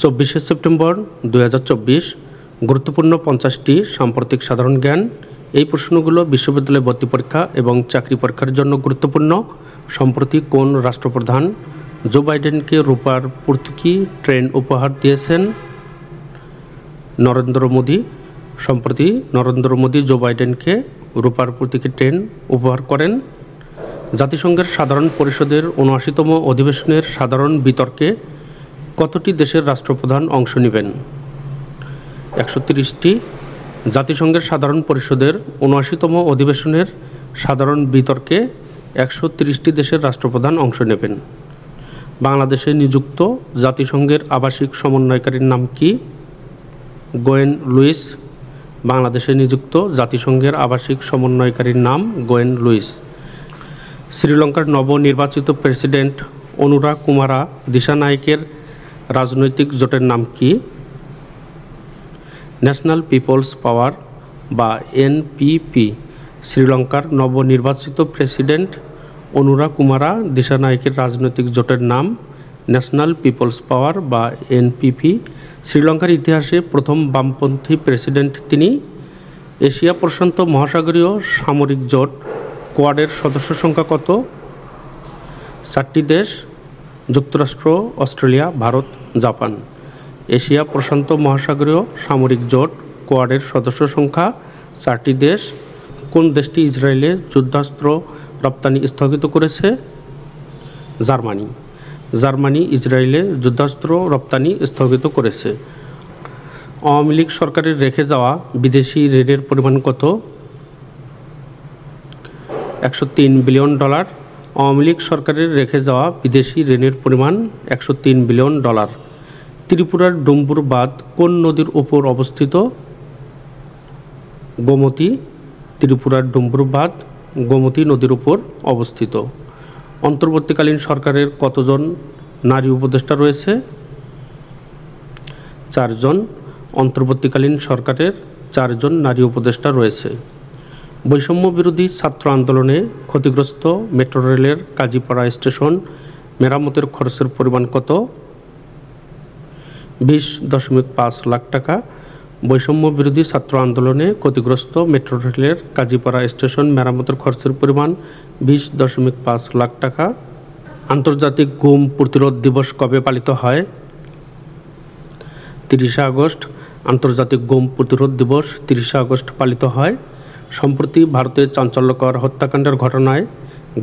24শে September 2024 গুরুত্বপূর্ণ 50টি সাম্প্রতিক সাধারণ জ্ঞান। এই প্রশ্নগুলো বিশ্ববিদ্যালয় ভর্তি পরীক্ষা এবং চাকরি পরীক্ষার জন্য গুরুত্বপূর্ণ। সম্প্রতি কোন রাষ্ট্রপ্রধান জো বাইডেনকে রূপার পর্তুগি ট্রেন উপহার দিয়েছেন? নরেন্দ্র মোদী। সম্প্রতি নরেন্দ্র মোদী জো বাইডেনকে রূপার পর্তুগি ট্রেন উপহার করেন। জাতিসংঘের সাধারণ পরিষদের ৭৯তম অধিবেশনের সাধারণ বিতর্কে কতটি দেশের রাষ্ট্রপ্রধান অংশ নেবেন? ১৩০টি। জাতিসংঘের সাধারণ পরিষদের ৭৯তম অধিবেশনের সাধারণ বিতর্কে ১৩০টি দেশের রাষ্ট্রপ্রধান অংশ নেবেন। বাংলাদেশে নিযুক্ত জাতিসংঘের আবাসিক সমন্বয়কারীর নাম কি? Gwyn Lewis. বাংলাদেশে নিযুক্ত জাতিসংঘের আবাসিক সমন্বয়কারীর নাম গোয়েন লুইস। শ্রীলঙ্কার নবনির্বাচিত প্রেসিডেন্ট অনুরা কুমারা দিশানায়েকের রাজনৈতিক জোটের নাম কি? ন্যাশনাল পিপলস পাওয়ার বা এনপিপি। শ্রীলঙ্কার নবনির্বাচিত প্রেসিডেন্ট অনুরা কুমারা দিশানায়েকের রাজনৈতিক জোটের নাম ন্যাশনাল পিপলস পাওয়ার বা এনপিপি। শ্রীলঙ্কার ইতিহাসে প্রথম বামপন্থী প্রেসিডেন্ট তিনি। এশিয়া প্রশান্ত মহাসাগরীয় সামরিক জোট কোয়াডের সদস্য সংখ্যা কত? 4টি দেশ, যুক্তরাষ্ট্র, অস্ট্রেলিয়া, ভারত, জাপান। এশিয়া প্রশান্ত মহাসাগরীয় সামরিক জোট কোয়াডের সদস্য সংখ্যা 4টি দেশ। কোন দেশটি ইসরায়েলে যুদ্ধাস্ত্র রপ্তানি স্থগিত করেছে? জার্মানি। জার্মানি ইসরায়েলে যুদ্ধাস্ত্র রপ্তানি স্থগিত করেছে। আওয়ামী লীগ সরকারের রেখে যাওয়া বিদেশি ঋণের পরিমাণ কত? $103 বিলিয়ন। আওয়ামী লীগ সরকারের রেখে যাওয়া বিদেশি ঋণের পরিমাণ $103 বিলিয়ন। ত্রিপুরার ডুম্বুর বাঁধ কোন নদীর উপর অবস্থিত? গোমতী। ত্রিপুরার ডুম্বুর বাঁধ গোমতী নদীর উপর অবস্থিত। অন্তর্বর্তীকালীন সরকারের কতজন নারী উপদেষ্টা রয়েছে? 4 জন। অন্তর্বর্তীকালীন সরকারের 4 জন নারী উপদেষ্টা রয়েছে। বৈষম্য বিরোধী ছাত্র আন্দোলনে ক্ষতিগ্রস্ত মেট্রো রেলের কাজীপাড়া স্টেশন মেরামতের খরচের পরিমাণ কত? 20.5 লাখ টাকা। বৈষম্য বিরোধী ছাত্র আন্দোলনে ক্ষতিগ্রস্ত মেট্রো রেলের কাজীপাড়া স্টেশন মেরামতের খরচের পরিমাণ 20.5 লাখ টাকা। আন্তর্জাতিক গুম প্রতিরোধ দিবস কবে পালিত হয়? 30শে আগস্ট। আন্তর্জাতিক গুম প্রতিরোধ দিবস 30শে আগস্ট পালিত হয়। সম্প্রতি ভারতের চাঞ্চল্যকর হত্যাকাণ্ডের ঘটনায়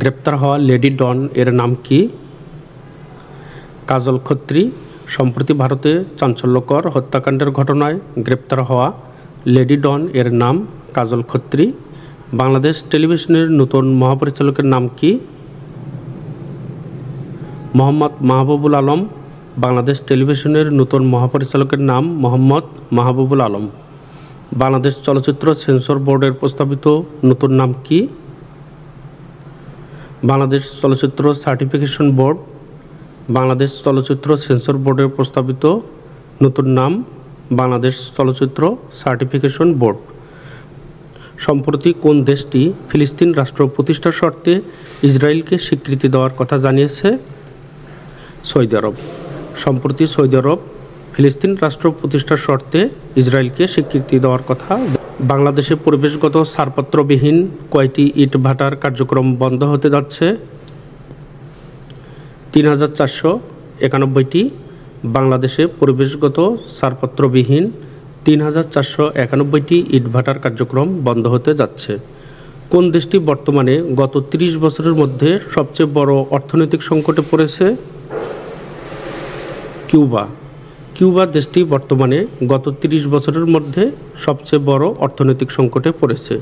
গ্রেপ্তার হওয়া লেডি ডন এর নাম কি? কাজল খত্রী। সম্প্রতি ভারতে চাঞ্চল্যকর হত্যাকাণ্ডের ঘটনায় গ্রেপ্তার হওয়া লেডি ডন এর নাম কাজল খত্রী। বাংলাদেশ টেলিভিশনের নতুন মহাপরিচালকের নাম কি? মোহাম্মদ মাহবুবুল আলম। বাংলাদেশ টেলিভিশনের নতুন মহাপরিচালকের নাম মোহাম্মদ মাহবুবুল আলম। বাংলাদেশ চলচ্চিত্র সেন্সর বোর্ডের প্রস্তাবিত নতুন নাম কি? বাংলাদেশ চলচ্চিত্র সার্টিফিকেশন বোর্ড। বাংলাদেশ চলচ্চিত্র সেন্সর বোর্ডের প্রস্তাবিত নতুন নাম বাংলাদেশ চলচ্চিত্র সার্টিফিকেশন বোর্ড। সম্প্রতি কোন দেশটি ফিলিস্তিন রাষ্ট্র প্রতিষ্ঠার শর্তে ইসরায়েলকে স্বীকৃতি দেওয়ার কথা জানিয়েছে? সৌদি আরব। সম্প্রতি সৌদি আরব ফিলিস্তিন রাষ্ট্র প্রতিষ্ঠার শর্তে ইসরায়েলকে স্বীকৃতি দেওয়ার কথা। বাংলাদেশে পরিবেশগত ছাড়পত্রবিহীন কয়টি ইটভাটার কার্যক্রম বন্ধ হতে যাচ্ছে? ৩,৪৯১টি। বাংলাদেশে পরিবেশগত ছাড়পত্রবিহীন ৩,৪৯১টি ইটভাটার কার্যক্রম বন্ধ হতে যাচ্ছে। কোন দেশটি বর্তমানে গত ৩০ বছরের মধ্যে সবচেয়ে বড় অর্থনৈতিক সংকটে পড়েছে? কিউবা। কিউবা দেশটি বর্তমানে গত ৩০ বছরের মধ্যে সবচেয়ে বড় অর্থনৈতিক সংকটে পড়েছে।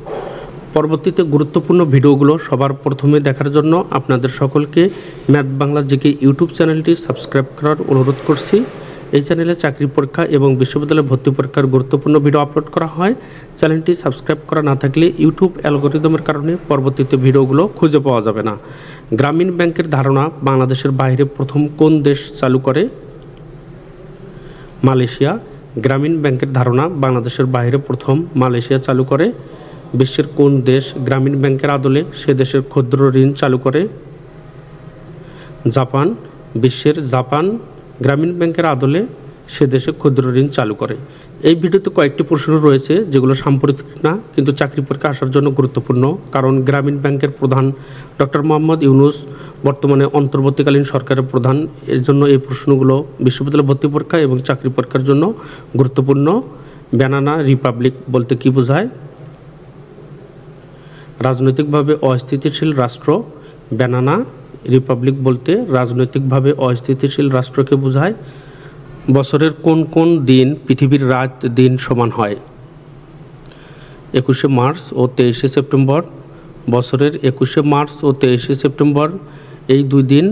পরবর্তীতে গুরুত্বপূর্ণ ভিডিওগুলো সবার প্রথমে দেখার জন্য আপনাদের সকলকে ম্যাথ বাংলা জিকে ইউটিউব চ্যানেলটি সাবস্ক্রাইব করার অনুরোধ করছি। এই চ্যানেলে চাকরি পরীক্ষা এবং বিশ্ববিদ্যালয় ভর্তি পরীক্ষার গুরুত্বপূর্ণ ভিডিও আপলোড করা হয়। চ্যানেলটি সাবস্ক্রাইব করা না থাকলে ইউটিউব অ্যালগরিদমের কারণে পরবর্তীতে ভিডিওগুলো খুঁজে পাওয়া যাবে না। গ্রামীণ ব্যাংকের ধারণা বাংলাদেশের বাইরে প্রথম কোন দেশ চালু করে? মালয়েশিয়া। গ্রামীণ ব্যাংকের ধারণা বাংলাদেশের বাইরে প্রথম মালয়েশিয়া চালু করে। বিশ্বের কোন দেশ গ্রামীণ ব্যাংকের আদলে সে দেশের ক্ষুদ্র ঋণ চালু করে? জাপান। বিশ্বের জাপান গ্রামীণ ব্যাংকের আদলে সে দেশে ক্ষুদ্র ঋণ চালু করে? এই ভিডিওতে কয়েকটি প্রশ্ন রয়েছে যেগুলো সাম্প্রতিক না, কিন্তু চাকরি পরীক্ষা আসার জন্য গুরুত্বপূর্ণ। কারণ গ্রামীণ ব্যাংকের প্রধান ডক্টর মোহাম্মদ ইউনূস বর্তমানে অন্তর্বর্তীকালীন সরকারের প্রধান। এর জন্য এই প্রশ্নগুলো বিশ্ববিদ্যালয় ভর্তি পরীক্ষা এবং চাকরি পরীক্ষার জন্য গুরুত্বপূর্ণ। ব্যানানা রিপাবলিক বলতে কী বোঝায়? রাজনৈতিকভাবে অস্থিতিশীল রাষ্ট্র। ব্যানানা রিপাবলিক বলতে রাজনৈতিকভাবে অস্থিতিশীল রাষ্ট্রকে বোঝায়। বছরের কোন কোন দিন পৃথিবীর রাত দিন সমান হয়? 21শে মার্চ ও 23শে সেপ্টেম্বর। বছরের 21শে মার্চ ও 23শে সেপ্টেম্বর এই দুই দিন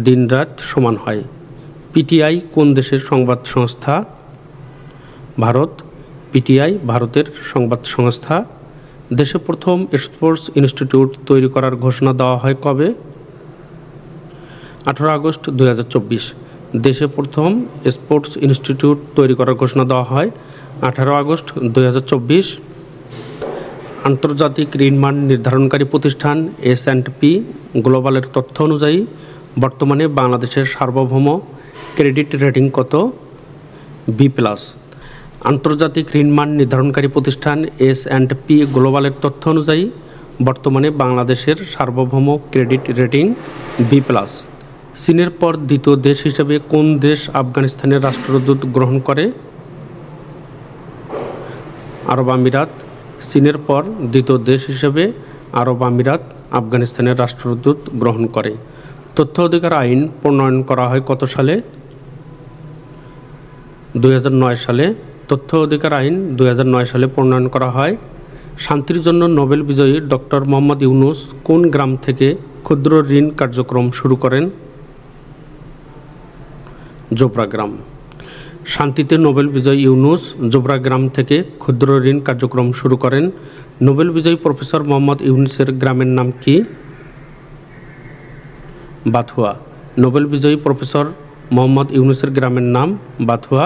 দিন রাত সমান হয়। পিটিআই কোন দেশের সংবাদ সংস্থা? ভারত। পিটিআই ভারতের সংবাদ সংস্থা। দেশে প্রথম স্পোর্টস ইনস্টিটিউট তৈরি করার ঘোষণা দেওয়া হয় কবে? 18 আগস্ট 2024। দেশে প্রথম স্পোর্টস ইনস্টিটিউট তৈরি করার ঘোষণা দেওয়া হয় 18 আগস্ট 2024। আন্তর্জাতিক ঋণমান নির্ধারণকারী প্রতিষ্ঠান S&P গ্লোবালের তথ্য অনুযায়ী বর্তমানে বাংলাদেশের সার্বভৌম ক্রেডিট রেটিং কত? B+। আন্তর্জাতিক ঋণমান নির্ধারণকারী প্রতিষ্ঠান S&P গ্লোবালের তথ্য অনুযায়ী বর্তমানে বাংলাদেশের সার্বভৌম ক্রেডিট রেটিং B+। চীনের পর দ্বিতীয় দেশ হিসেবে কোন দেশ আফগানিস্তানের রাষ্ট্রদূত গ্রহণ করে? আরব আমিরাত। চীনের পর দ্বিতীয় দেশ হিসেবে আরব আমিরাত আফগানিস্তানের রাষ্ট্রদূত গ্রহণ করে। তথ্য অধিকার আইন প্রণয়ন করা হয় কত সালে? 2009 সালে। তথ্য অধিকার আইন 2009 সালে প্রণয়ন করা হয়। শান্তির জন্য নোবেল বিজয়ী ডক্টর মোহাম্মদ ইউনূস কোন গ্রাম থেকে ক্ষুদ্র ঋণ কার্যক্রম শুরু করেন? জোবরা গ্রাম। শান্তিতে নোবেল বিজয়ী ইউনূস জোবরা গ্রাম থেকে ক্ষুদ্র ঋণ কার্যক্রম শুরু করেন। নোবেল বিজয়ী প্রফেসর মোহাম্মদ ইউনূসের গ্রামের নাম কি? বাথুয়া। নোবেল বিজয়ী প্রফেসর মোহাম্মদ ইউনূসের গ্রামের নাম বাথুয়া।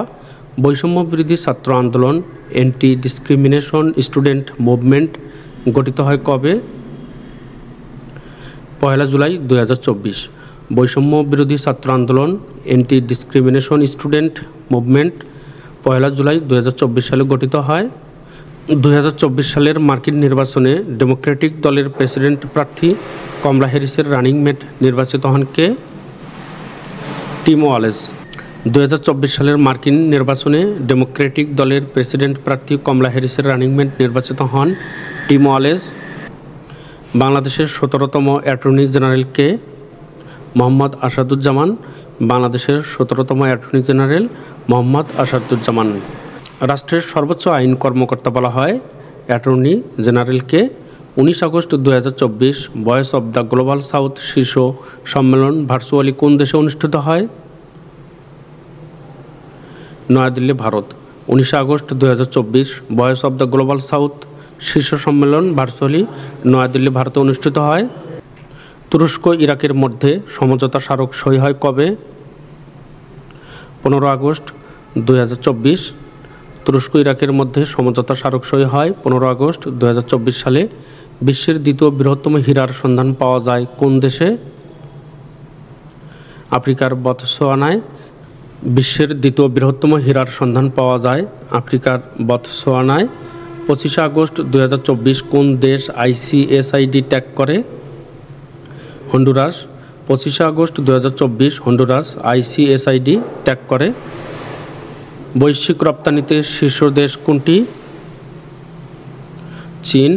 বৈষম্য বিরোধী ছাত্র আন্দোলন অ্যান্টি ডিসক্রিমিনেশন স্টুডেন্ট মুভমেন্ট গঠিত হয় কবে? 1 জুলাই 2024। বৈষম্য বিরোধী ছাত্র আন্দোলন anti discrimination student movement 1 July 2024 সালে গঠিত হয়। 2024 সালের মার্কিন নির্বাচনে ডেমোক্রেটিক দলের প্রেসিডেন্ট প্রার্থী কমলা হ্যারিসের রানিং মেট নির্বাচিত হন কে? Team Wallace. 2024 সালের মার্কিন নির্বাচনে ডেমোক্রেটিক দলের প্রেসিডেন্ট প্রার্থী কমলা হ্যারিসের রানিং মেট নির্বাচিত হন টিম ওয়ালেস। বাংলাদেশের 17তম অ্যাটর্নি জেনারেল কে? মোহাম্মদ আসাদুজ্জামান। বাংলাদেশের 17তম অ্যাটর্নি জেনারেল মোহাম্মদ আসাদুজ্জামান। রাষ্ট্রের সর্বোচ্চ আইন কর্মকর্তা বলা হয় অ্যাটর্নি জেনারেলকে। 19 August 2024 Voice of the Global South শীর্ষ সম্মেলন ভার্চুয়ালি কোন দেশে অনুষ্ঠিত হয়? New Delhi, Bharat. 19 August 2024 Voice of the Global South শীর্ষ সম্মেলন ভার্চুয়ালি নয়াদিল্লি, ভারতে অনুষ্ঠিত হয়। তুরস্ক ইরাকের মধ্যে সমঝোতা স্মারক সই হয় কবে? 15 আগস্ট 2024। তুরস্ক ইরাকের মধ্যে সমঝোতা স্মারক সই হয় 15 আগস্ট 2024 সালে। বিশ্বের দ্বিতীয় বৃহত্তম হীরার সন্ধান পাওয়া যায় কোন দেশে? আফ্রিকার বতসোয়ানায়। বিশ্বের দ্বিতীয় বৃহত্তম হীরার সন্ধান পাওয়া যায় আফ্রিকার বতসোয়ানায়। 25 আগস্ট 2024 কোন দেশ ICSID ত্যাগ করে? হন্ডুরাস। 25 আগস্ট 2024 হন্ডুরাস ICSID ত্যাগ করে। বৈশ্বিক রপ্তানিতে শীর্ষ দেশ কোনটি? চীন।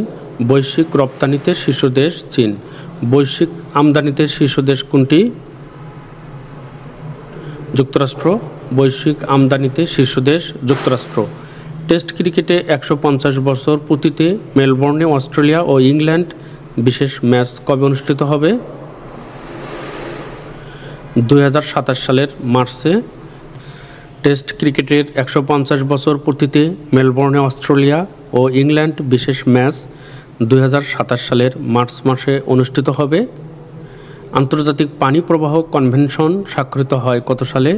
বৈশ্বিক রপ্তানিতে শীর্ষ দেশ চীন। বৈশ্বিক আমদানিতে শীর্ষ দেশ কোনটি? যুক্তরাষ্ট্র। বৈশ্বিক আমদানিতে শীর্ষ দেশ যুক্তরাষ্ট্র। টেস্ট ক্রিকেটে 150 বছর পূর্তিতে মেলবোর্নে অস্ট্রেলিয়া ও ইংল্যান্ড বিশেষ ম্যাচ কবে অনুষ্ঠিত হবে? 2027 সালের মার্চে। টেস্ট ক্রিকেটের 150 বছর পূর্তিতে মেলবোর্নে অস্ট্রেলিয়া ও ইংল্যান্ড বিশেষ ম্যাচ 2027 সালের মার্চ মাসে অনুষ্ঠিত হবে। আন্তর্জাতিক পানি প্রবাহ কনভেনশন স্বাক্ষরিত হয় কত সালে?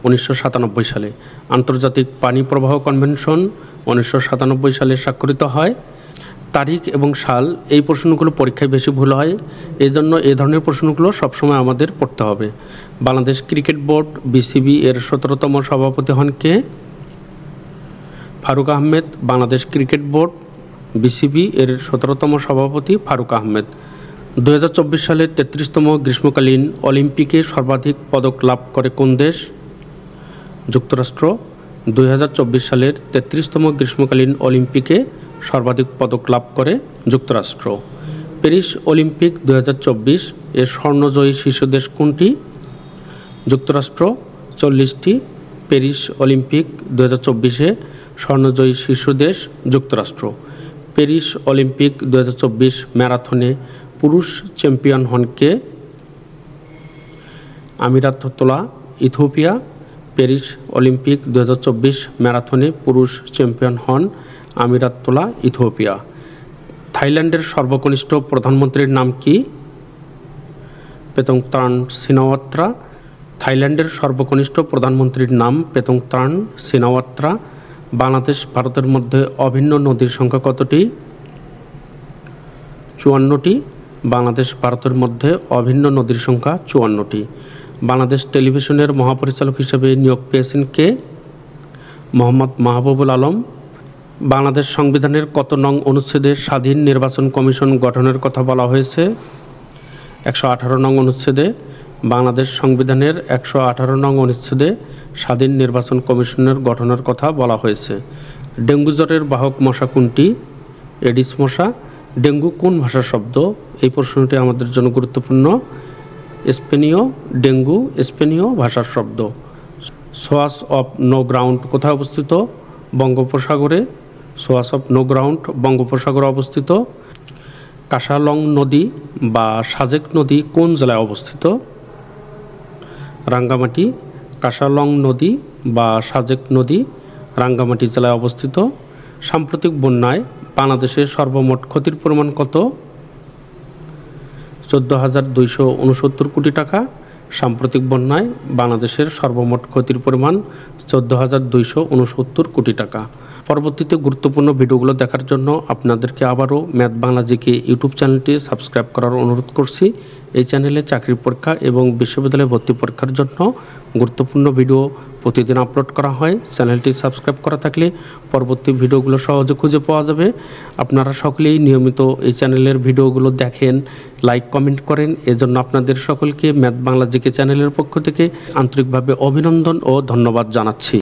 1997 সালে। আন্তর্জাতিক পানি প্রবাহ কনভেনশন 1997 সালে স্বাক্ষরিত হয়। তারিখ এবং সাল এই প্রশ্নগুলো পরীক্ষায় বেশি ভুল হয়, এই জন্য এই ধরনের প্রশ্নগুলো সবসময় আমাদের পড়তে হবে। বাংলাদেশ ক্রিকেট বোর্ড বিসিবি এর 17তম সভাপতি হন কে? Faruque Ahmed. Bangladesh cricket board BCB এর 17তম সভাপতি ফারুক আহমেদ। 2024 সালের 33তম গ্রীষ্মকালীন অলিম্পিকে সর্বাধিক পদক লাভ করে কোন দেশ? যুক্তরাষ্ট্র। 2024 সালের 33তম গ্রীষ্মকালীন অলিম্পিকে সর্বাধিক পদক লাভ করে যুক্তরাষ্ট্র। প্যারিস অলিম্পিক 2024 এর স্বর্ণজয়ী শীর্ষ দেশ কোনটি? যুক্তরাষ্ট্র। 40টি। প্যারিস অলিম্পিক 2024-এ স্বর্ণজয়ী শীর্ষ দেশ যুক্তরাষ্ট্র। প্যারিস অলিম্পিক 2024 ম্যারাথনে পুরুষ চ্যাম্পিয়ন হন কে? আমিরাতোলা, ইথিওপিয়া। প্যারিস অলিম্পিক 2024 ম্যারাথনে পুরুষ চ্যাম্পিয়ন হন আমিরাতোলা, ইথিওপিয়া। থাইল্যান্ডের সর্বকনিষ্ঠ প্রধানমন্ত্রীর নাম কি? পেতংত্রান সিনাওয়াত্রা। থাইল্যান্ডের সর্বকনিষ্ঠ প্রধানমন্ত্রীর নাম পেতংত্রান সিনাওয়াত্রা। বাংলাদেশ ভারতের মধ্যে অভিন্ন নদীর সংখ্যা কতটি? 54টি। বাংলাদেশ ভারতের মধ্যে অভিন্ন নদীর সংখ্যা 54টি। বাংলাদেশ টেলিভিশনের মহাপরিচালক হিসেবে নিয়োগ পেয়েছেন কে? মোহাম্মদ মাহবুবুল আলম। বাংলাদেশ সংবিধানের কত নং অনুচ্ছেদে স্বাধীন নির্বাচন কমিশন গঠনের কথা বলা হয়েছে? 118 নং অনুচ্ছেদে। বাংলাদেশ সংবিধানের 118 নং অনুচ্ছেদে স্বাধীন নির্বাচন কমিশনের গঠনের কথা বলা হয়েছে। ডেঙ্গু জ্বরের বাহক মশা কোনটি? এডিস মশা। ডেঙ্গু কোন ভাষার শব্দ? এই প্রশ্নটি আমাদের জন্য গুরুত্বপূর্ণ। স্পেনীয়। ডেঙ্গু স্পেনীয় ভাষার শব্দ। সোয়াস অফ নো গ্রাউন্ড কোথায় অবস্থিত? বঙ্গোপসাগরে। সোয়াস অফ নো গ্রাউন্ড বঙ্গোপসাগরে অবস্থিত। কাশালং নদী বা সাজেক নদী কোন জেলায় অবস্থিত? রাঙ্গামাটি। কাশালং নদী বা সাজেক নদী রাঙ্গামাটি জেলায় অবস্থিত। সাম্প্রতিক বন্যায় বাংলাদেশের সর্বমোট ক্ষতির পরিমাণ কত? 14,269 কোটি টাকা। সাম্প্রতিক বন্যায় বাংলাদেশের সর্বমোট ক্ষতির পরিমাণ 14,269 কোটি টাকা। পরবর্তীতে গুরুত্বপূর্ণ ভিডিওগুলো দেখার জন্য আপনাদেরকে আবারও ম্যাথ বাংলা জিকে ইউটিউব চ্যানেলটি সাবস্ক্রাইব করার অনুরোধ করছি। এই চ্যানেলে চাকরির পরীক্ষা এবং বিশ্ববিদ্যালয়ে ভর্তি পরীক্ষার জন্য গুরুত্বপূর্ণ ভিডিও প্রতিদিন আপলোড করা হয়। চ্যানেলটি সাবস্ক্রাইব করা থাকলে পরবর্তী ভিডিওগুলো সহজে খুঁজে পাওয়া যাবে। আপনারা সকলেই নিয়মিত এই চ্যানেলের ভিডিওগুলো দেখেন, লাইক কমেন্ট করেন। এজন্য আপনাদের সকলকে ম্যাথ বাংলা জিকে চ্যানেলের পক্ষ থেকে আন্তরিকভাবে অভিনন্দন ও ধন্যবাদ জানাচ্ছি।